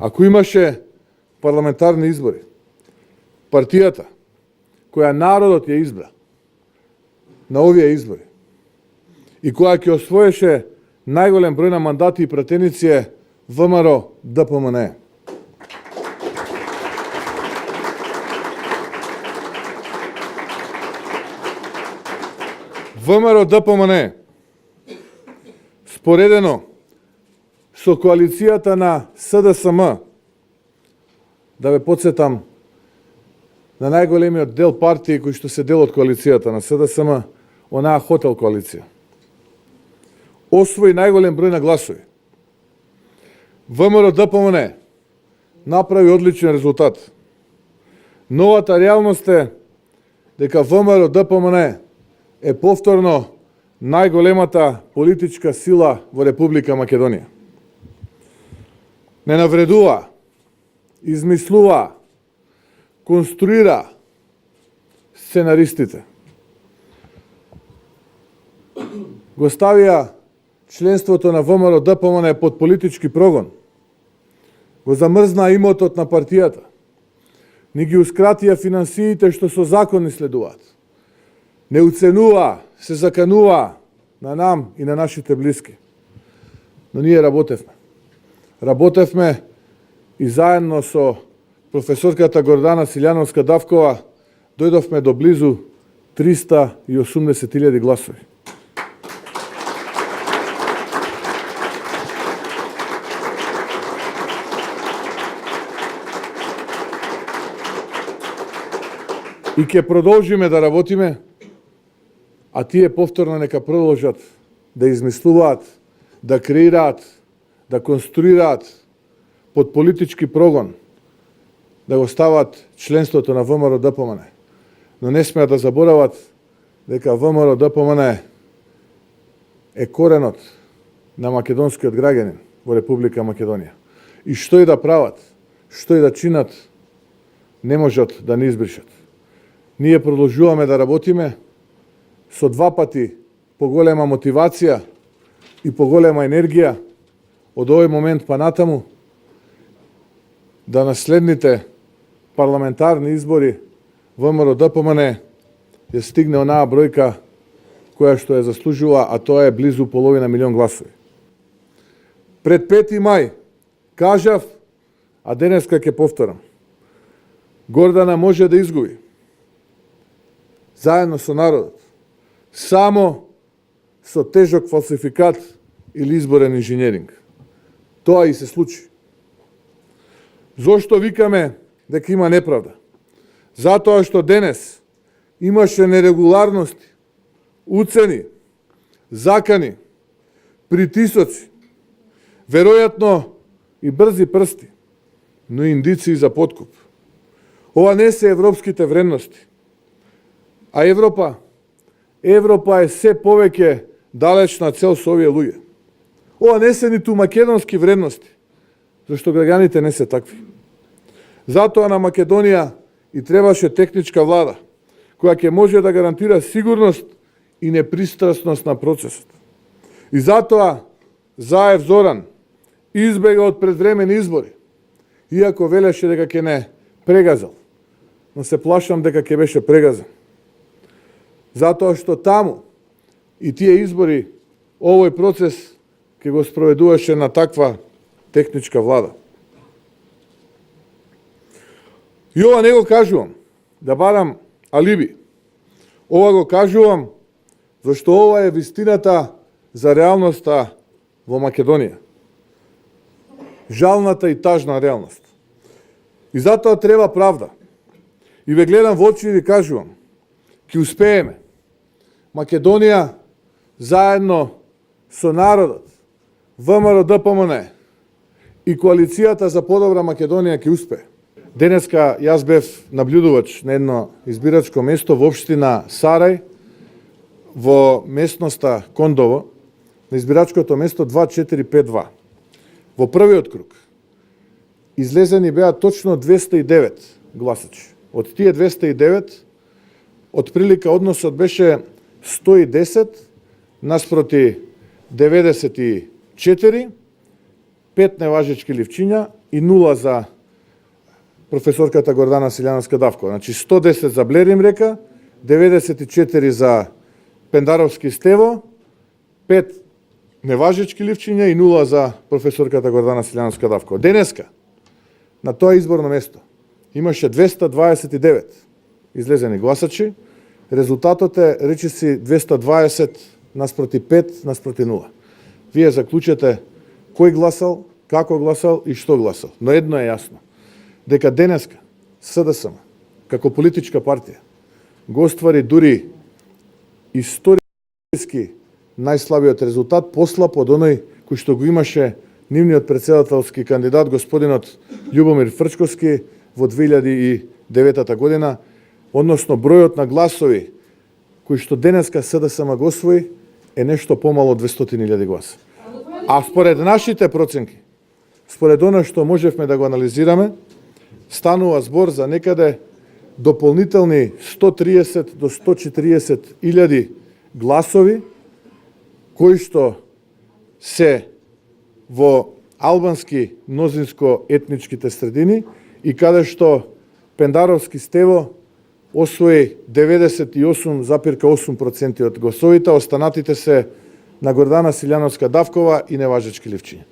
Ако имаше парламентарни избори, партијата која народот ја избра на овие избори и која ќе освоеше најголем број на мандати и пратеници е ВМРО ДПМН. ВМРО ДПМН споредено со коалицијата на СДСМ, да ве подсетам на најголемиот дел партии кои што се дел од коалицијата на СДСМ, онаа хотел коалиција, освои најголем број на гласови. ВМРО ДПМН направи одличен резултат. Новата реалност е дека ВМРО ДПМН е повторно најголемата политичка сила во Република Македонија. Не навредува, измислува, конструира сценаристите. Го ставија членството на ВМРО ДПМН под политички прогон. Го замрзна имотот на партијата. Ни гиускратија финансиите што со закон ни следуваат. Не уценува, се заканува на нам и на нашите блиски. Но ние работевме. Работевме и заедно со професорката Гордана Силјановска-Давкова дојдовме до близу 380.000 гласови. И ќе продолжиме да работиме, а тие повторно нека продолжат да измислуваат, да креираат, да конструираат под политички прогон, да го стават членството на ВМРО ДПМН. Но не смеат да заборават дека ВМРО ДПМН е коренот на македонскиот граѓанин во Република Македонија. И што и да прават, што и да чинат, не можат да не избришат. Ние продолжуваме да работиме со два пати поголема мотивација и поголема енергија од овој момент па натаму, да на следните парламентарни избори ВМРО ДПМН ја стигне онаа бројка која што ја заслужува, а тоа е близу половина милион гласови. Пред 5. мај кажав, а денеска ќе повторам. Гордана може да изгуби заедно со народот, само со тежок фалсификат или изборен инженеринг. Тоа и се случи. Зошто викаме дека има неправда? Затоа што денес имаше нерегуларности, уцени, закани, притисоци, веројатно и брзи прсти, но индиции за подкуп. Ова не се европските вредности. А Европа е се повеќе далечна цел со овие луѓе. Ова не се ниту македонски вредности, зашто граѓаните не се такви. Затоа на Македонија и требаше техничка влада, која ќе може да гарантира сигурност и непристрасност на процесот. И затоа Заев Зоран избега од предвремени избори, иако велеше дека ќе не прегазал, но се плашам дека ќе беше прегазан. Затоа што таму и тие избори, овој процес ќе го спроведуваше на таква техничка влада. И ова не го кажувам да барам алиби. Ова го кажувам зашто ова е вистината за реалноста во Македонија. Жалната и тажна реалност. И затоа треба правда. И ве гледам во очи и ви кажувам, ќе успееме. Македонија заедно со народот, ВМРО ДПМН и коалицијата за подобра Македонија ќе успее. Денеска јас бев наблюдувач на едно избирачко место во општина Сарај, во местноста Кондово, на избирачкото место 2452. Во првиот круг излезени беа точно 209 гласачи. Од тие 209, отприлика односот беше 110 наспроти 94, 5 неважечки ливчиња и 0 за професорката Гордана Силјановска Давкова. Значи 110 за Блерим Река, 94 за Пендаровски Стево, 5 неважечки ливчиња и 0 за професорката Гордана Силјановска Давкова. Денеска, на тоа изборно место, имаше 229 излезени гласачи. Резултатот е, речиси, 220 наспроти 5 наспроти 0. Вие заклучете кој гласал, како гласал и што гласал. Но едно е јасно, дека денеска СДСМ, како политичка партија, го оствари дури историски најслабиот резултат, послаб од оној кој што го имаше нивниот председателски кандидат, господинот Љубомир Фрчковски, во 2009 година, односно бројот на гласови кои што денеска СДСМ го освои е нешто помало од 200.000 гласа. А според нашите проценки, според оно што можевме да го анализираме, станува збор за некаде дополнителни 130 до 140.000 гласови кои што се во албански мнозинско етничките средини и каде што Пендаровски Стево освои 98,8% од гласовите, останатите се на Гордана Силјановска Давкова и неважечки ливчиња.